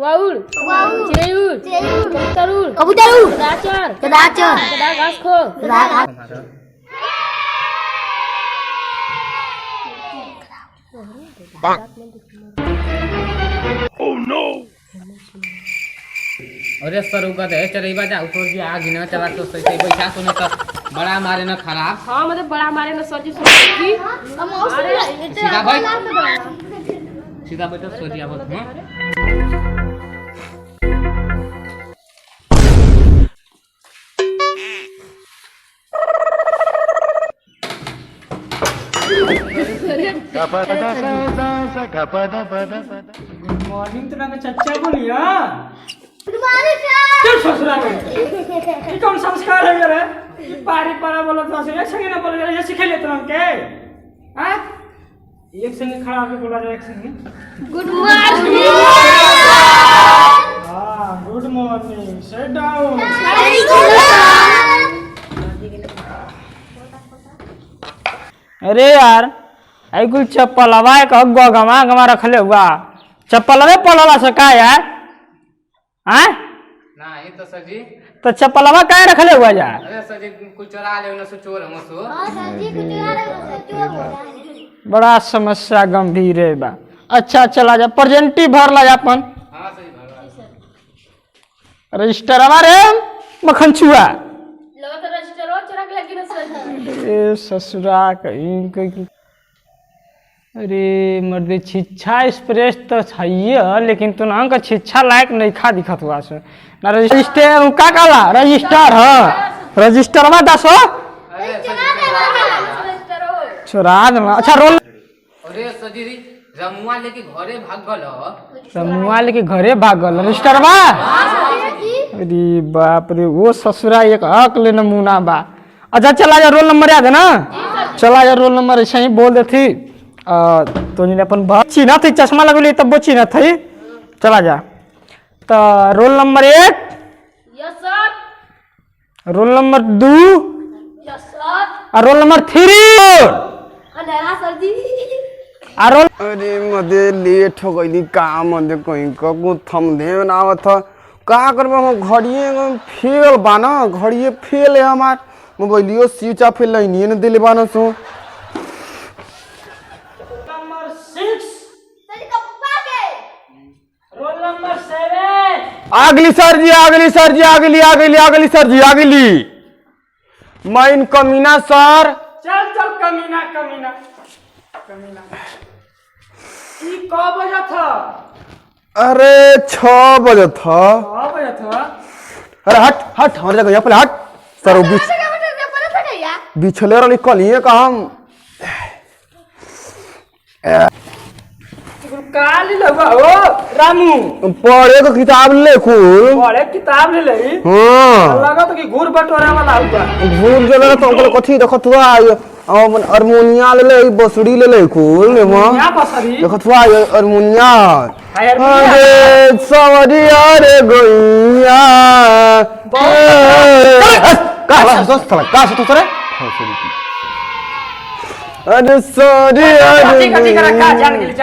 Vowel चिड़ैउल कबूतरुल कदाचर कदा घास खो ओह नो अरे सर उगत है चरैबा जा उतर जी आग न चला तो सही बैठा सुने तो बड़ा मारे न खराब। हाँ मतलब बड़ा मारे न सर जी सुन सीधा बैठ सीधा बैठ सोचिया बोल हां मॉर्निंग तो ना चच्चा बोलिया गुड मॉर्निंग चल ससुरा में ये कौन संस्कार है मेरे ये पारी पारा बोलो तो एक संगे ना बोलो ये सिखा ले तुम के हां एक संगे खड़ा होके बोला जाए एक संगे गुड मॉर्निंग हां गुड मॉर्निंग सिट डाउन। अरे यार आई कुल चप्पल हवा एक अगवा गमा गमा रखले हुआ चप्पल में पड़ला से का यार हैं नहीं तो सर जी तो चप्पल हवा काहे रखले हुआ यार। अरे सर जी कुछ चोरा ले न सो चोर हम सो हां सर जी कुछ आ रहा बड़ा समस्या गंभीर है बा। अच्छा चला जा प्रेजेंटी भर ला जा अपन हां सर जी भगवान रजिस्टर हमारे मक्खन छुआ लगा तो रजिस्टर चुरा के लगी न सर ए ससुरा कहीं अरे मर्दे छिच्छा एक्सप्रेस तो चाहिए लेकिन तू नाम का छिच्छा लायक नहीं खा दिखत हुआ से ना रजिस्टर का काला रजिस्टर ह रजिस्टर में दसो चुरा दे अच्छा रोल। अरे सर जी रमुआ लेके घरे भागल रमुआ लेके घरे भागल रजिस्टर बा अरे बाप रे वो ससुरा एक अकल नमूना बा। अच्छा चला जा रोल नंबर याद है ना चला जा रोल नंबर ऐसे ही बोल देती तो अपन चिन्ह थी चश्मा लगली तब वो चिन्ह थी चला जा तो roll number 1 yes sir roll number 2 yes sir और रोल नंबर 3 अंधेरा सर जी और रोल अरे मदे लेट हो गई काम मदे कहीं को थम दे बनावत का करबो हम घड़िए फेल बाना घड़िए फेल है हमार मोबाइलियो स्विच ऑफ लाइनिए न दिले बाना सो नंबर 6 सर जी कप्पा के रोल नंबर 7 अगली सर जी अगली सर जी अगली माइन कमीना सर चल चल कमीना कमीना कमीना ई क बजे था अरे 6 बजे था क बजे था अरे हट हट हमारे जगह पहले हट सर बीच बिछले रही कलिए का हम काली लगा हो रामू पढ़े को किताब ले कुल बड़े किताब ले ले हाँ लगा तो कि घूर बटोरा वाला हुआ भूल गेल तो अंकल कथी देखत हुआ हारमोनिया ले ले बसुरी ले ले कुल यहाँ बसरी देखत हुआ हारमोनिया हारमोनिया। अरे सवरिया रे गैया का सोच रे अरे सॉरी कथी करा का जान गेली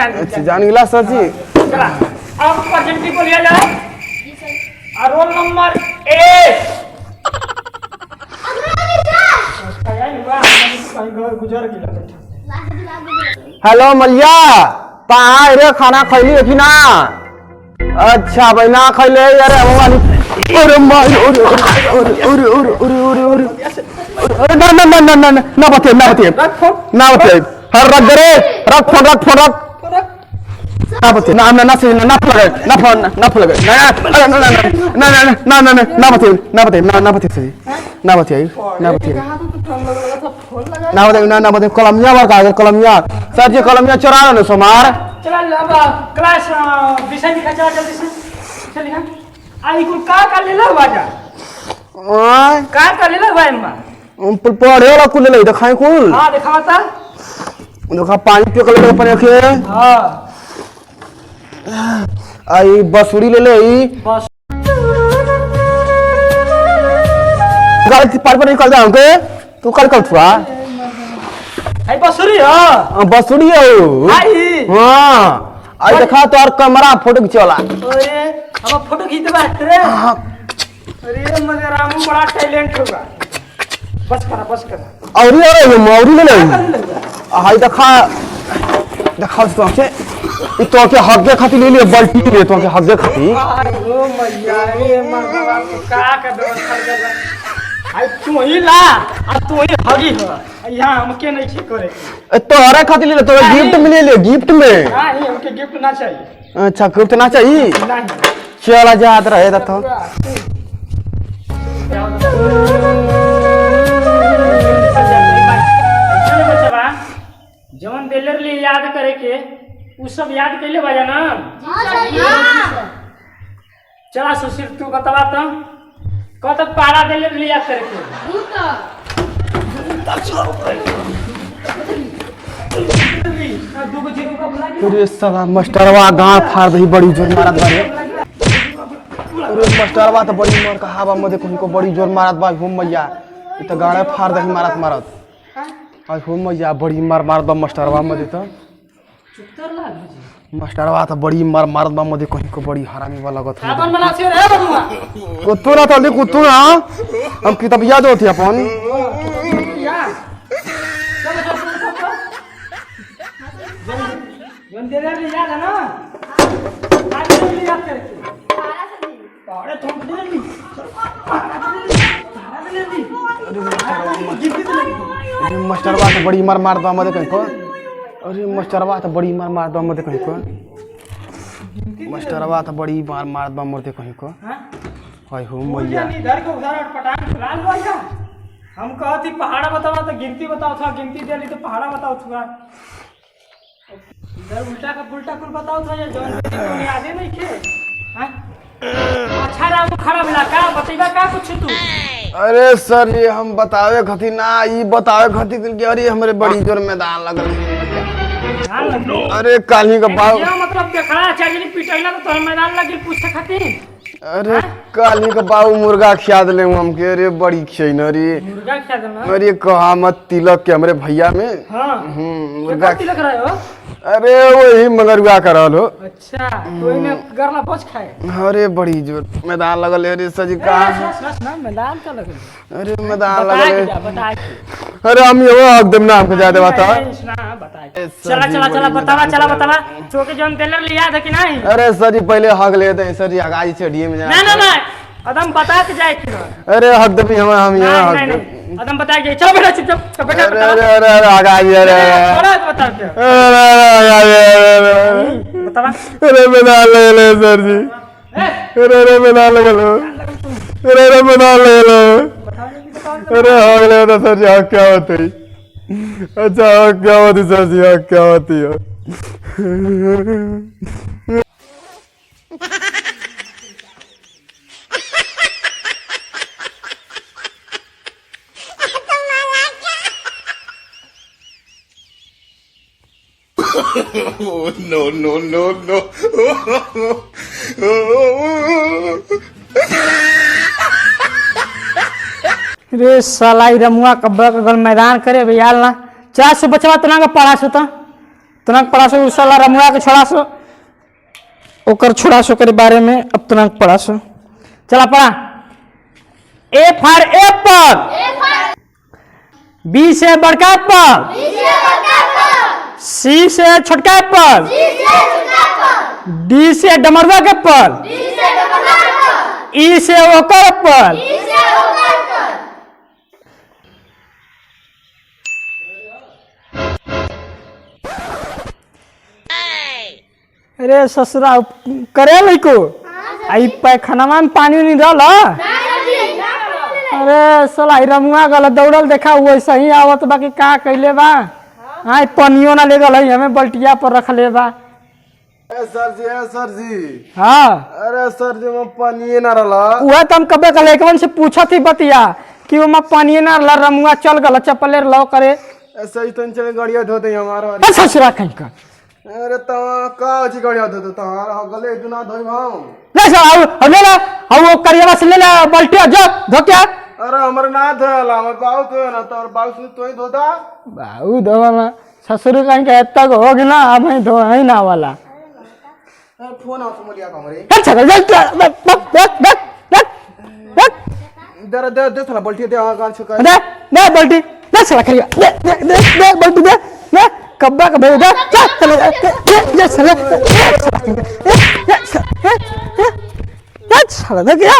जान गिला सर जी चला अब प्रेजेंटी को लिया जाए और रोल नंबर 8 गुजर हेलो मलिया कहाँ रे खाना खैली कि ना अच्छा भाई ना खैले यार अरे माई अरे ना बते हर रख दे रख फोन ना बते ना से ना फलगे कलमिया बार का कलमिया सर जी कलमिया चोरा ना सोमार चल अब क्लास विषय लिखा चला जल्दी से चल लिखा आई कुल का ले लो बाजा का ले लो भाई मां पढ़े वाला कुल ले दिखाई कुल हां दिखाता देखा पानी पे कल अपन रखे हां आई बसुरी ले ले बस गाड़ी पार पर निकल जा हमके तू कल थुआ आई बसुरी हां बसुरी है आई हां आई देखा तो और कैमरा फोटो खिंचवाला ओए अब फोटो खींच दे तेरे। अरे मजे रामू बड़ा टैलेंट होगा। बस करा औरी अरे मौरी ले ले हाय देखा तो के ई तो के हग्गे खाती ले ले बाल्टी ले तो के हग्गे खाती। ओ मैया रे मर्दवा को का व्यवस्था कर। आई तू ही ला आ तू ही हगी हो यहाँ हमके नहीं छे करे। तो अरे खाती ले तो गिफ्ट मिले ले गिफ्ट में। हां नहीं हमके गिफ्ट ना चाहिए। अच्छा गिफ्ट ना चाहिए नहीं चला याद रहे तो जवन दिलर लिए याद करे के उ सब याद कैले बजा ना। चला सुशील तू बतावा तो कत पारा दिलर लिए याद करे के अरे साला मास्टरवा गांव फाड़ दही बड़ी जोर मारत बारे। अरे मास्टरवा तो बड़ी मार का हवा में देखो इनको बड़ी जोर मारत बा हो मैया ई तो गाड़े फाड़ दही मारत आज हो मैया बड़ी मार बा मास्टरवा में दे तो मास्टरवा तो बड़ी मार बा में देखो इनको बड़ी हरामी वाला लगत है। अपन बना से रे बबुआ कुत्तू ना तो कुत्तू ना हम किताब याद होती अपन जवन दिलर लिए याद है ना आज लिए याद करे अरे तुम दिलर ली अरे मास्टरवा तो बड़ी मार बा में देखो अरे मास्टरवा तो बड़ी मार बा में देखो मास्टरवा तो बड़ी मार बा में देखो हां हाय हो मैया इधर को उधर पटान लाल भैया हम कहती पहाड़ा बताओ तो गिनती बताओ था गिनती देली तो पहाड़ा बताओ था इधर उल्टा का पुल्टा कुल बताओ था या जौन बेटी याद नहीं खे हां अच्छा राम खड़ा मिला का बतेगा का कुछ तू। अरे सर ये हम बतावे खती ना ई बतावे खती कि अरे हमरे बड़ी जोर मैदान लगल ध्यान लगे अरे काली का बाव क्या मतलब देखड़ा चाहिए पिटैला तो मैदान लगी पूछ खातिर। अरे काली का बाबू मुर्गा खिया दिले हमके अरे बड़ी खियाई न रे मुर्गा खिया देना अरे कहा मत तिलक के हमरे भैया में हां मुर्गा तिलक रहे हो। अरे वही मगरुआ करल हो। अच्छा तो इने गरला पोछ खाए अरे बड़ी जोर मैदान लगल है रे सजी का ना मैदान का लगल अरे मैदान लगल है बता अरे हम ये हक देम ना हमके जादे बता चला बतावा तो के जौन टेलर ले याद है कि नहीं। अरे सर जी पहले हक लेते हैं सर जी आगाजी से डीए में जा ना अदम बता के जाए कि अरे हक दे हम यहाँ नहीं अदम बता के चलो बेटा चुप बेटा अरे आगाजी अरे बता के बतावा अरे मैदान ले सर जी अरे मैदान लगा लो अरे मैदान ले लो अरे हक ले तो सर जी हक क्या होती अच्छा हक क्या होती सर जी हक क्या होती है। no. रे साला ई रमुआ कब्बा कगल मैदान करे भैया ना 400 बचवा तना का पढ़ा सो तना पढ़ा सो साला रमुआ के छोड़ा सो ओकर छोड़ा सो के बारे में अब तना पढ़ा सो चला पढ़ा ए फॉर एप्पल बी से बड़का एप्पल सी से छोटका एप्पल डी से डमरवा के एप्पल ई से ओकर एप्पल अरे ससुरा करे लइको आई पैखाना में पानी नहीं रहल अरे साला रमुआ गल दौड़ल देखा वैसे ही आवत बाकी का कैले बा हां पनियो ना ले गल हमें बल्टिया पर रख ले बा सर जी हां अरे सर जी में पानी ना रहला उहे त हम कबे कल एकवन से पूछत ही बतिया कि वो पानी ना रहला रमुआ चल गल चप्पल लो करे ऐसा ही तो चले गाड़िया धोते हमारा ससुरा कहीं का अरे ता का अछि गाड़िया धोते तार गले दुना धोई भाऊ ले आओ ले ला आओ करिया से ले ला बल्टिया जो धोके अरे हमर ना धोला हमर बाऊ तो ना तोर बाऊ से तोई धोदा बाऊ धोला ससुर कहीं का तक हो गना अब ही धो ही ना वाला फोन आओ मोलिया कमरे अच्छा चल दे साला बल्टी दे आ गाल छका दे बल्टी दे साला खरिया दे बल्टी दे कब्बा का दे चल ये साला साला दे क्या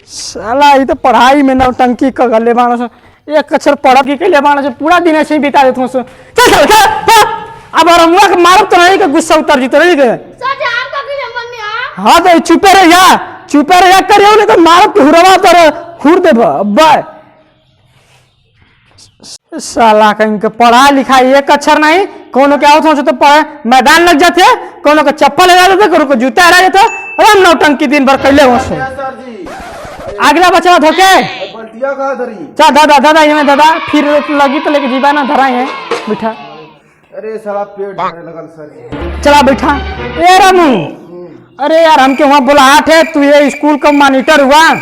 साला ये तो पढ़ाई में नौटंकी कर गले मानस एक अक्षर पढ़ के लिए मानस पूरा दिन ऐसे ही बिता देते हो चल अब रमुआ के मारब तो नहीं के गुस्सा उतर जी तो नहीं के सर आप का भी मन नहीं आ हाँ तो चुपे रह करियो नहीं तो मारब के हुरवा तर खुर देब अब्बा साला कहीं के पढ़ा लिखा एक अक्षर नहीं कोनो के आवत हो तो पढ़े मैदान लग जाते कोनो के चप्पल लगा देते कोनो के जूता हरा जाते अरे नौटंकी दिन भर कैले हो से सर जी अगला बच्चा धोके बल्टिया का धरी चा दादा ये में दादा फिर लगी तो लेके जीवा ना धरा है बैठा अरे साला पेट भरे लगल सर जी चला बैठा ए रामू अरे यार हमके वहाँ बुलाहट है तू ये स्कूल का मॉनिटर हुआ हां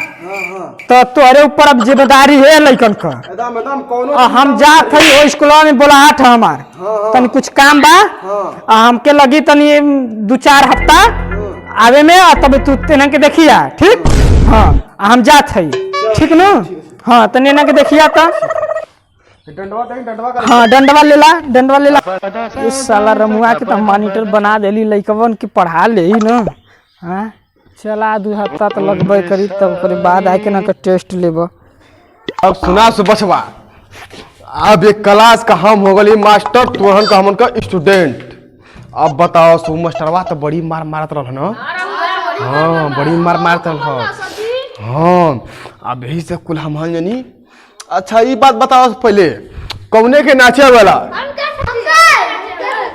तो तुम्हारे ऊपर अब जिम्मेदारी है लइकन का एकदम कोनो हम जात हई वो स्कूल में बुलाहट है हमार तनी कुछ काम बा हमके लगी तनी 2-4 हफ्ता आवे में तब तू तेना के देखिया ठीक हाँ हम जात हई ठीक न हाँ तनी ना के देखिया तो डंडवा कर हाँ डंडवा लेला इस साला रमुआ के तो मॉनिटर बना देली लइकवन की पढ़ा ले ही न हाँ चला 2 हफ्ता तो लगबे करी तब ओकरे बाद आके ना के टेस्ट लेब अब सुना सु बचवा अब एक क्लास का हम हो गली मास्टर तुहन का हमन का स्टूडेंट अब बताओ सु मास्टरवा तो बड़ी मार मारत रहल न हाँ बड़ी मार मारत रहल हाँ अब यही से कुल हम जानी अच्छा ये बात बताओ पहले कौने के नाचे वाला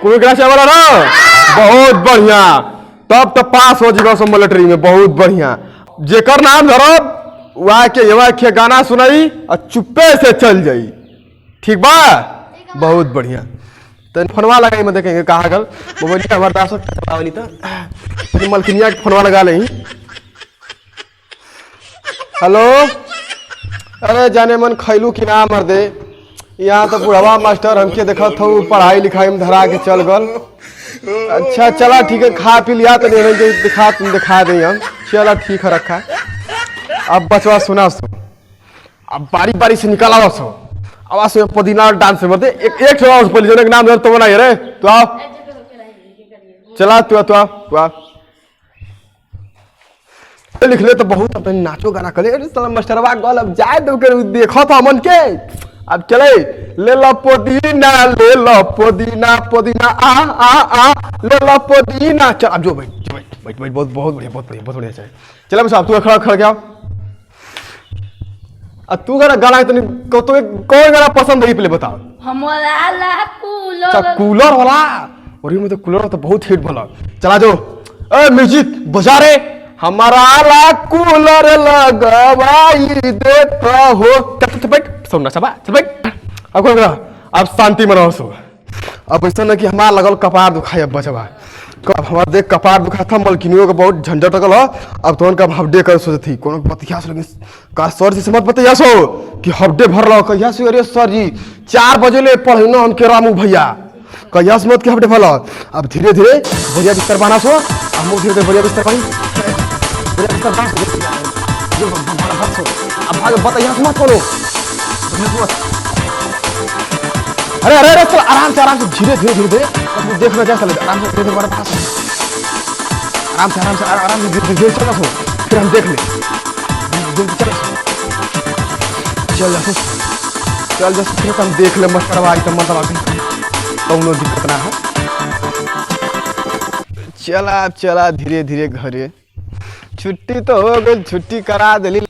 कोई नाचे वाला ना बहुत बढ़िया तब तो पास हो जाएगा सब मिलिट्री में बहुत बढ़िया जेकर नाम धरब वह के गाना सुनाई और चुप्पे से चल जाई ठीक बा बहुत बढ़िया तो फोनवा लगाई में देखेंगे कहा गल मोबाइल का हमारे तो मलकिनिया के फोनवा लगा ली हेलो अरे जाने मन खैलू कि ना मर दे यहाँ तो बुढ़वा मास्टर हमके देखा था पढ़ाई लिखाई में धरा के चल गल अच्छा चला ठीक है खा पी लिया तो दिखा दे हम चला ठीक है रखा अब बचवा सुना सो अब बारी बारी से निकाला सो आवाज में पुदीना डांस में बते एक पहले जने के नाम तो बना रे तो आओ चला तू आ लिख ले तो बहुत अपने नाचो गाना करे अरे साला मास्टरवा गल अब जाए तो कर देखो था मन के अब चले ले लो पुदीना पुदीना आ ले लो पुदीना चल अब जो बैठ बहुत बढ़िया चल चलो बस अब तू खड़ा क्या अब तू गाना तो कौन गाना पसंद है पहले बताओ हमारा कूलर अच्छा कूलर वाला और ये में तो कूलर तो बहुत हिट बोला चला जो ए म्यूजिक बजा रे हमारा ला कूलर लगवाई देता हो चल बैठ सुनना सब चल बैठ अब कौन अब शांति मनाओ सो अब ऐसा ना कि हमारा लगल कपार दुखाई अब बचवा अब हमारा देख कपार दुखा था मलकिनियों का बहुत झंझट लगल हो अब तो उनका हफ्डे कर सोचती थी कोनो बतिया से लेकिन का सर जी समझ बतिया सो कि हफ्डे भर लो कहिया से अरे सर जी 4 बजे ले पढ़ना हमके रामू भैया कहिया से मत के हफ्डे भर लो अब धीरे धीरे बढ़िया बिस्तर बना सो हम धीरे धीरे बढ़िया बिस्तर बनी अब भाग बताइए मत करो अरे अरे अरे चल आराम से धीरे धीरे देखना क्या चले आराम से धीरे बड़ा पास आराम से धीरे चला सो फिर हम देख ले चल जैसे फिर हम देख ले मस्टरवा आई तो मतलब कौनो दिक्कत ना है चला धीरे धीरे घरे छुट्टी तो हो गई छुट्टी करा दिली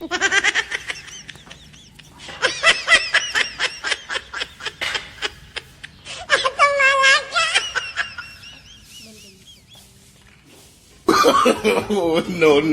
no.